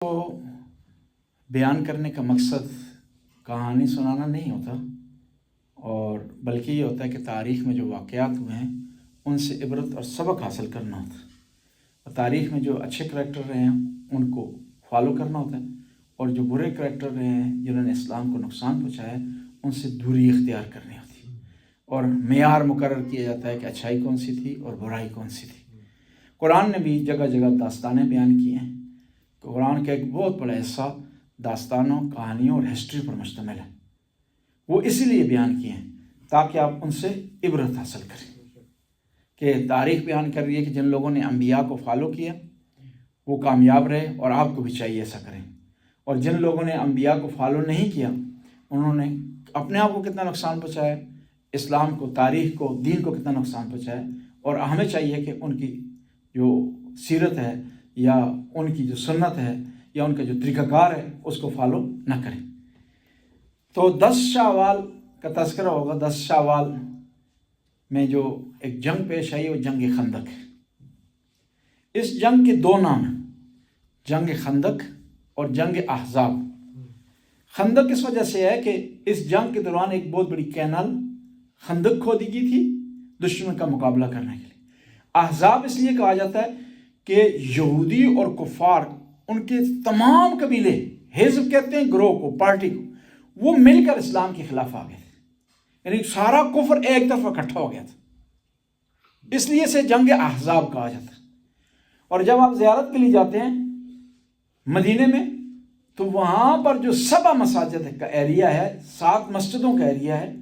کو بیان کرنے کا مقصد کہانی سنانا نہیں ہوتا، اور بلکہ یہ ہوتا ہے کہ تاریخ میں جو واقعات ہوئے ہیں ان سے عبرت اور سبق حاصل کرنا ہوتا ہے، اور تاریخ میں جو اچھے کریکٹر رہے ہیں ان کو فالو کرنا ہوتا ہے، اور جو برے کریکٹر رہے ہیں جنہوں نے اسلام کو نقصان پہنچایا ہے ان سے دوری اختیار کرنی ہوتی ہے، اور معیار مقرر کیا جاتا ہے کہ اچھائی کون سی تھی اور برائی کون سی تھی۔ قرآن نے بھی جگہ جگہ داستانیں بیان کی ہیں۔ قرآن کا ایک بہت بڑا حصہ داستانوں، کہانیوں اور ہسٹری پر مشتمل ہے۔ وہ اسی لیے بیان کیے ہیں تاکہ آپ ان سے عبرت حاصل کریں، کہ تاریخ بیان کر رہی ہے کہ جن لوگوں نے انبیاء کو فالو کیا وہ کامیاب رہے، اور آپ کو بھی چاہیے ایسا کریں، اور جن لوگوں نے انبیاء کو فالو نہیں کیا انہوں نے اپنے آپ کو کتنا نقصان پہنچایا، اسلام کو، تاریخ کو، دین کو کتنا نقصان پہنچایا، اور ہمیں چاہیے کہ ان کی جو سیرت ہے یا ان کی جو سنت ہے یا ان کا جو طریقہ کار ہے اس کو فالو نہ کریں۔ تو 10 شوال کا تذکرہ ہوگا۔ 10 شوال میں جو ایک جنگ پیش آئی وہ جنگ خندق ہے۔ اس جنگ کے 2 نام ہیں، جنگ خندق اور جنگ احزاب۔ خندق اس وجہ سے ہے کہ اس جنگ کے دوران ایک بہت بڑی کینال خندق کھودی گئی تھی دشمن کا مقابلہ کرنے کے لیے۔ احزاب اس لیے کہا جاتا ہے کہ یہودی اور کفار، ان کے تمام قبیلے، حزب کہتے ہیں گروہ کو، پارٹی کو، وہ مل کر اسلام کے خلاف آ گئے تھے، یعنی سارا کفر ایک طرف اکٹھا ہو گیا تھا، اس لیے اسے جنگ احزاب کہا جاتا ہے۔ اور جب آپ زیارت کے لیے جاتے ہیں مدینے میں تو وہاں پر جو 7 مساجد کا ایریا ہے، 7 مسجدوں کا ایریا ہے،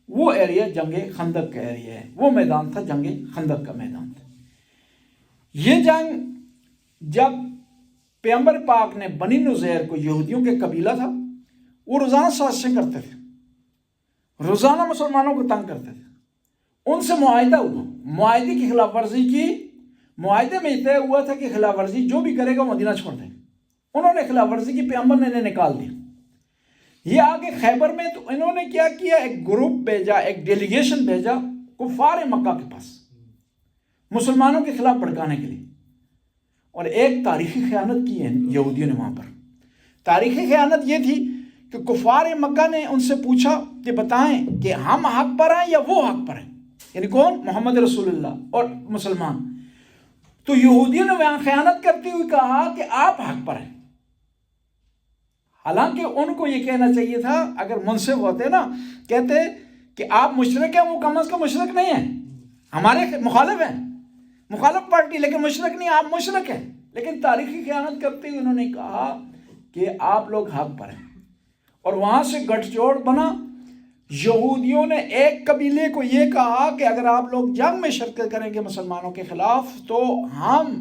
وہ ایریا جنگ خندق کا ایریا ہے، وہ میدان تھا جنگ خندق کا میدان تھا۔ یہ جنگ جب پیغمبر پاک نے بنی نذیر کو، یہودیوں کے قبیلہ تھا، وہ روزانہ سازشیں کرتے تھے، روزانہ مسلمانوں کو تنگ کرتے تھے، ان سے معاہدہ ہوا، معاہدے کی خلاف ورزی کی، معاہدے میں طے ہوا تھا کہ خلاف ورزی جو بھی کرے گا وہ مدینہ چھوڑ دیں گے، انہوں نے خلاف ورزی کی، پیغمبر نے انہیں نکال دیا۔ یہ آگے خیبر میں تو انہوں نے کیا کیا، ایک گروپ بھیجا، ایک ڈیلیگیشن بھیجا کفار مکہ کے پاس مسلمانوں کے خلاف بھڑکانے کے لیے، اور ایک تاریخی خیانت کی ہے یہودیوں نے وہاں پر۔ تاریخی خیانت یہ تھی کہ کفار مکہ نے ان سے پوچھا کہ بتائیں کہ ہم حق پر ہیں یا وہ حق پر ہیں، یعنی کون؟ محمد رسول اللہ اور مسلمان۔ تو یہودیوں نے وہاں خیانت کرتے ہوئے کہا کہ آپ حق پر ہیں، حالانکہ ان کو یہ کہنا چاہیے تھا، اگر منصف ہوتے نا، کہتے کہ آپ مشرک ہیں، وہ کم از کم مشرک نہیں ہیں، ہمارے مخالف ہیں، مخالف پارٹی، لیکن مشرک نہیں، آپ مشرک ہیں۔ لیکن تاریخی خیانت کرتے ہوئے انہوں نے کہا کہ آپ لوگ حق پر ہیں، اور وہاں سے گٹھ جوڑ بنا۔ یہودیوں نے ایک قبیلے کو یہ کہا کہ اگر آپ لوگ جنگ میں شرکت کریں گے مسلمانوں کے خلاف تو ہم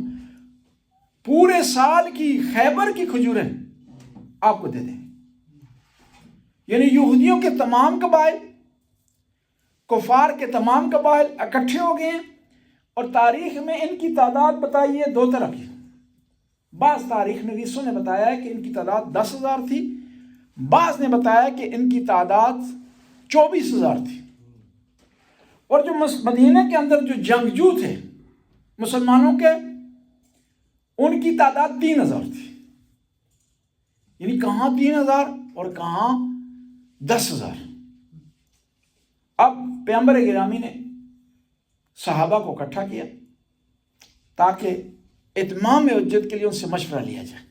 پورے سال کی خیبر کی کھجوریں آپ کو دے دیں گے۔ یعنی یہودیوں کے تمام قبائل، کفار کے تمام قبائل اکٹھے ہو گئے ہیں، اور تاریخ میں ان کی تعداد بتائی ہے 2 طرح کی۔ بعض تاریخ نویسوں نے بتایا ہے کہ ان کی تعداد 10,000 تھی، بعض نے بتایا کہ ان کی تعداد 24,000 تھی، اور جو مدینہ کے اندر جو جنگجو تھے مسلمانوں کے، ان کی تعداد 3,000 تھی، یعنی کہاں 3,000 اور کہاں 10,000۔ اب پیغمبر گرامی نے صحابہ کو اکٹھا کیا تاکہ اتمام حجت کے لیے ان سے مشورہ لیا جائے۔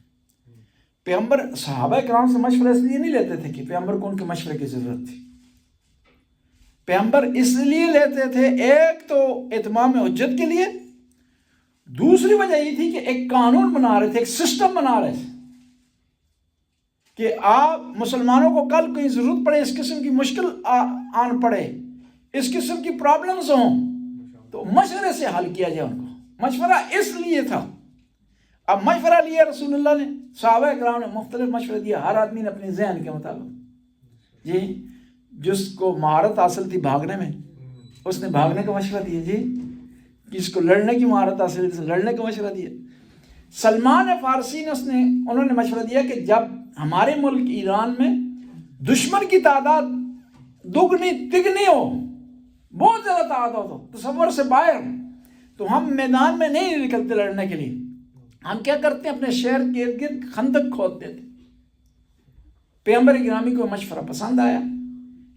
پیغمبر صحابہ کرام سے مشورہ اس لیے نہیں لیتے تھے کہ پیغمبر کو ان کے مشورے کی ضرورت تھی، پیغمبر اس لیے لیتے تھے، ایک تو اتمام حجت کے لیے، دوسری وجہ یہ تھی کہ ایک قانون بنا رہے تھے، ایک سسٹم بنا رہے تھے کہ آپ مسلمانوں کو کل کوئی ضرورت پڑے، اس قسم کی مشکل آن پڑے، اس قسم کی پرابلمز ہوں تو مشورے سے حل کیا جائے۔ ان کو مشورہ اس لیے تھا۔ اب مشورہ لیا رسول اللہ نے، صحابہ کرام نے مختلف مشورے دیا، ہر آدمی نے اپنے ذہن کے مطابق۔ جی جس کو مہارت حاصل تھی بھاگنے میں اس نے بھاگنے کا مشورہ دیا، جی جس کو لڑنے کی مہارت حاصل تھی لڑنے کا مشورہ دیا۔ سلمان فارسی نے انہوں نے مشورہ دیا کہ جب ہمارے ملک ایران میں دشمن کی تعداد دگنی تگنی ہو، بہت زیادہ تعداد ہو، تصور سے باہر، تو ہم میدان میں نہیں نکلتے لڑنے کے لیے، ہم کیا کرتے ہیں؟ اپنے شہر کے ارد گرد خندق کھود دیتے. پیغمبر گرامی کو مشورہ پسند آیا،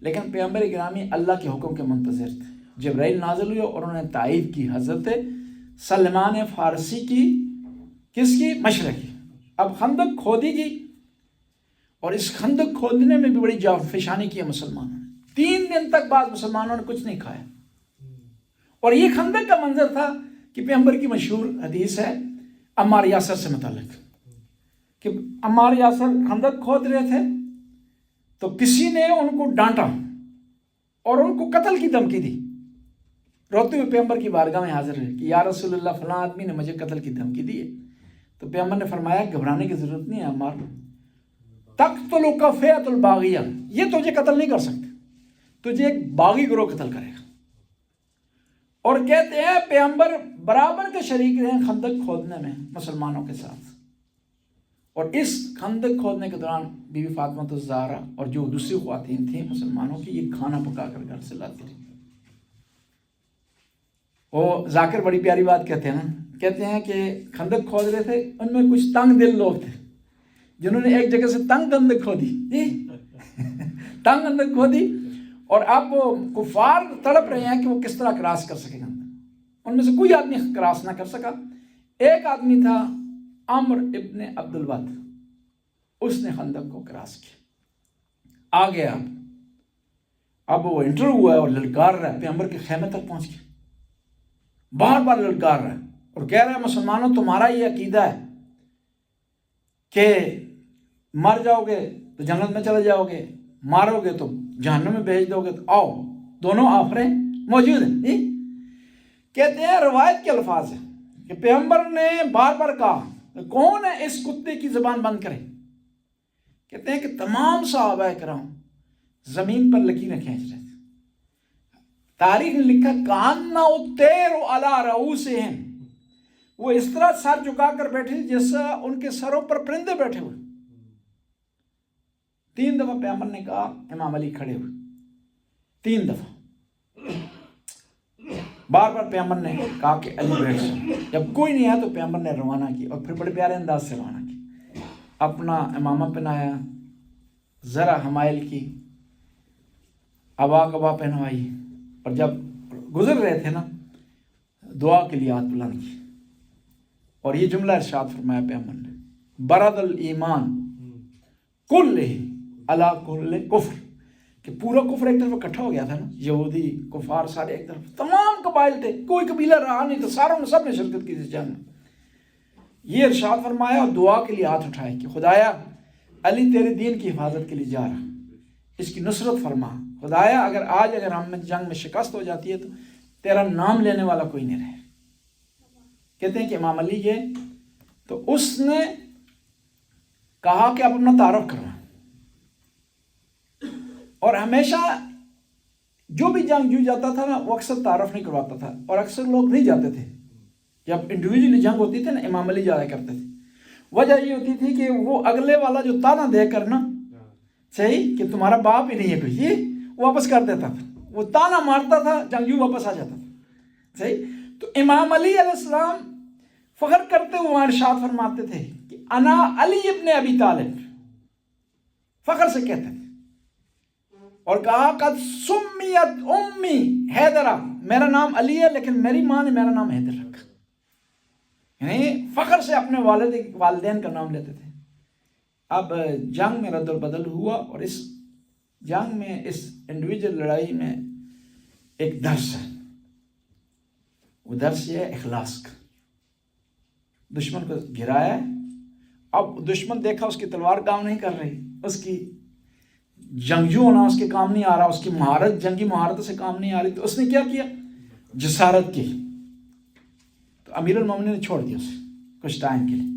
لیکن پیغمبر گرامی اللہ کے حکم کے منتظر تھے. جبرائیل نازل ہوئے اور انہوں نے تائید کی حضرت سلمان فارسی کی، کس کی؟ مشرق کی. اب خندق کھودی گئی، اور اس خندق کھودنے میں بھی بڑی جانفشانی کی ہے مسلمانوں نے. 3 دن تک بعد مسلمانوں نے کچھ نہیں کھایا. اور یہ خندق کا منظر تھا کہ پیغمبر کی مشہور حدیث ہے عمار یاسر سے متعلق، کہ عمار یاسر خندق کھود رہے تھے تو کسی نے ان کو ڈانٹا اور ان کو قتل کی دھمکی دی. روتے ہوئے پیغمبر کی بارگاہ میں حاضر ہے کہ یا رسول اللہ فلاں آدمی نے مجھے قتل کی دھمکی دی ہے. تو پیغمبر نے فرمایا گھبرانے کی ضرورت نہیں ہے عمار، تقتلک فئۃ الباغیہ، یہ تجھے قتل نہیں کر سکتے، تجھے ایک باغی گروہ قتل کرے گا. اور کہتے ہیں پیغمبر برابر کے شریک رہے خندق کھودنے میں مسلمانوں کے ساتھ. اور اس خندق کھودنے کے دوران بی بی فاطمہ الزہرا اور جو دوسری خواتین تھیں مسلمانوں کی، یہ کھانا پکا کر گھر سے لاتی رہی. وہ ذاکر بڑی پیاری بات کہتے ہیں نا، کہتے ہیں کہ خندق کھود رہے تھے، ان میں کچھ تنگ دل لوگ تھے جنہوں نے ایک جگہ سے تنگ خندق کھودی تنگ خندق کھودی، اور اب وہ کفار تڑپ رہے ہیں کہ وہ کس طرح کراس کر سکے گا. ان میں سے کوئی آدمی کراس نہ کر سکا. ایک آدمی تھا عمر ابن عبد الود، اس نے خندق کو کراس کیا. آگے اب وہ انٹرویو ہوا ہے اور للکار رہا ہے، پیغمبر کے خیمے تک پہنچ گیا، بار بار للکار رہا ہے اور کہہ رہا ہے مسلمانوں تمہارا یہ عقیدہ ہے کہ مر جاؤ گے تو جنت میں چلے جاؤ گے، مارو گے تو جہنم میں بھیج دو گے، تو آؤ دونوں آفریں موجود ہیں. کہتے ہیں روایت کے الفاظ ہیں کہ پیغمبر نے بار بار کہا کون ہے اس کتے کی زبان بند کرے. کہتے ہیں کہ تمام صحابہ کرام زمین پر لکیریں کھینچ رہے تھے. تاریخ نے لکھا کاننا الطیر علی رؤوسہم، وہ اس طرح سر جھکا کر بیٹھے جیسا ان کے سروں پر پرندے بیٹھے ہوئے. 3 دفعہ پیغمبر نے کہا امام علی کھڑے ہوئے، 3 دفعہ بار بار پیغمبر نے کہا کہ علی بیٹھ جاؤ. جب کوئی نہیں آیا تو پیغمبر نے روانہ کی، اور پھر بڑے پیارے انداز سے روانہ کی. اپنا امامہ پہنایا، ذرا حمائل کی، عبا کبا پہنوائی، اور جب گزر رہے تھے نا دعا کے لیے ہاتھ بلند کی، اور یہ جملہ ارشاد فرمایا پیغمبر نے برد الایمان کلہ علی کل کفر، کہ پورا کفر ایک طرف اکٹھا ہو گیا تھا نا، یہودی کفار سارے ایک طرف، تمام قبائل تھے، کوئی قبیلہ رہا نہیں تو ساروں نے سب نے شرکت کی اس جنگ میں. یہ ارشاد فرمایا اور دعا کے لیے ہاتھ اٹھائے کہ خدایا علی تیرے دین کی حفاظت کے لیے جا رہا، اس کی نصرت فرما. خدایا اگر ہم جنگ میں شکست ہو جاتی ہے تو تیرا نام لینے والا کوئی نہیں رہے. کہتے ہیں کہ امام علی گئے تو اس نے کہا کہ آپ اپنا تعارف کرنا، اور ہمیشہ جو بھی جنگ جو جاتا تھا نا وہ اکثر تعارف نہیں کرواتا تھا، اور اکثر لوگ نہیں جاتے تھے. جب انڈیویجولی جنگ ہوتی تھی نا امام علی جایا کرتے تھے. وجہ یہ ہوتی تھی کہ وہ اگلے والا جو تانا دے کر نا صحیح کہ تمہارا باپ ہی نہیں ہے کوئی، یہ واپس کر دیتا تھا، وہ تانا مارتا تھا، جنگجو واپس آ جاتا تھا. صحیح. تو امام علی علیہ السلام فخر کرتے ہوئے ارشاد فرماتے تھے کہ انا علی ابن ابی طالب، فخر سے کہتے تھے. اور کہا قد سمیت امی حیدرہ، میرا نام علی ہے لیکن میری ماں نے میرا نام حیدر رکھا. یعنی فخر سے اپنے والدین کا نام لیتے تھے. اب جنگ میں رد و بدل ہوا، اور اس جنگ میں اس انڈیویجول لڑائی میں ایک درس ہے، وہ درس یہ ہے اخلاص کا. دشمن کو گرایا ہے، اب دشمن دیکھا اس کی تلوار کام نہیں کر رہی، اس کی جنگجو ہونا اس کے کام نہیں آ رہا، اس کی مہارت جنگی مہارت سے کام نہیں آ رہی، تو اس نے کیا کیا؟ جسارت کی. تو امیر المومنین نے چھوڑ دیا اسے کچھ ٹائم کے لیے.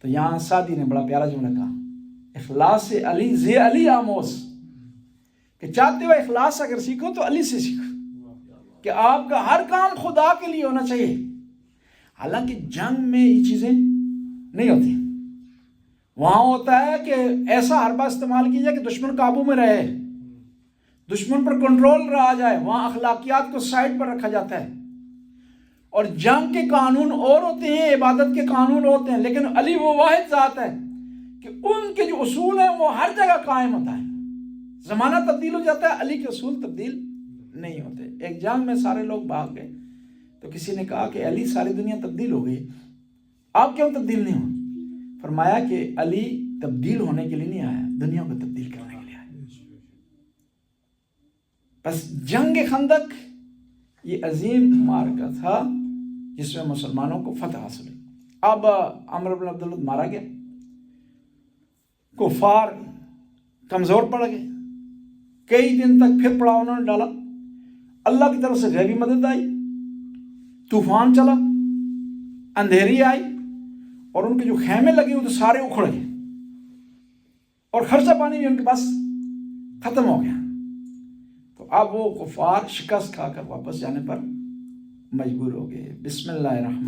تو یہاں سعدی نے بڑا پیارا جملہ کہا اخلاص سے علی زی علی آموز، کہ چاہتے ہو اخلاص اگر سیکھو تو علی سے سیکھو، کہ آپ کا ہر کام خدا کے لیے ہونا چاہیے. حالانکہ جنگ میں یہ چیزیں نہیں ہوتی، وہاں ہوتا ہے کہ ایسا حربہ استعمال کیا جائے کہ دشمن قابو میں رہے، دشمن پر کنٹرول رہا جائے، وہاں اخلاقیات کو سائڈ پر رکھا جاتا ہے. اور جنگ کے قانون اور ہوتے ہیں، عبادت کے قانون ہوتے ہیں، لیکن علی وہ واحد ذات ہے کہ ان کے جو اصول ہیں وہ ہر جگہ قائم ہوتا ہے۔ زمانہ تبدیل ہو جاتا ہے، علی کے اصول تبدیل نہیں ہوتے۔ ایک جنگ میں سارے لوگ بھاگ گئے تو کسی نے کہا کہ علی ساری دنیا تبدیل ہو گئی، آپ کیوں تبدیل نہیں ہو؟ فرمایا کہ علی تبدیل ہونے کے لیے نہیں آیا، دنیا کو تبدیل کرنے کے لیے آیا۔ بس جنگ خندق یہ عظیم معرکہ تھا جس میں مسلمانوں کو فتح حاصل ہوئی۔ اب عمرو بن عبدالعزیز مارا گیا، کفار کمزور پڑ گئے، کئی دن تک پھر پڑاؤ انہوں نے ڈالا، اللہ کی طرف سے غیبی مدد آئی، طوفان چلا، اندھیری آئی، اور ان کے جو خیمے لگے ہوئے تو سارے اکھڑ گئے، اور خرچہ پانی بھی ان کے پاس ختم ہو گیا۔ تو اب وہ کفار شکست کھا کر واپس جانے پر مجبور ہو گئے۔ بسم اللہ الرحمن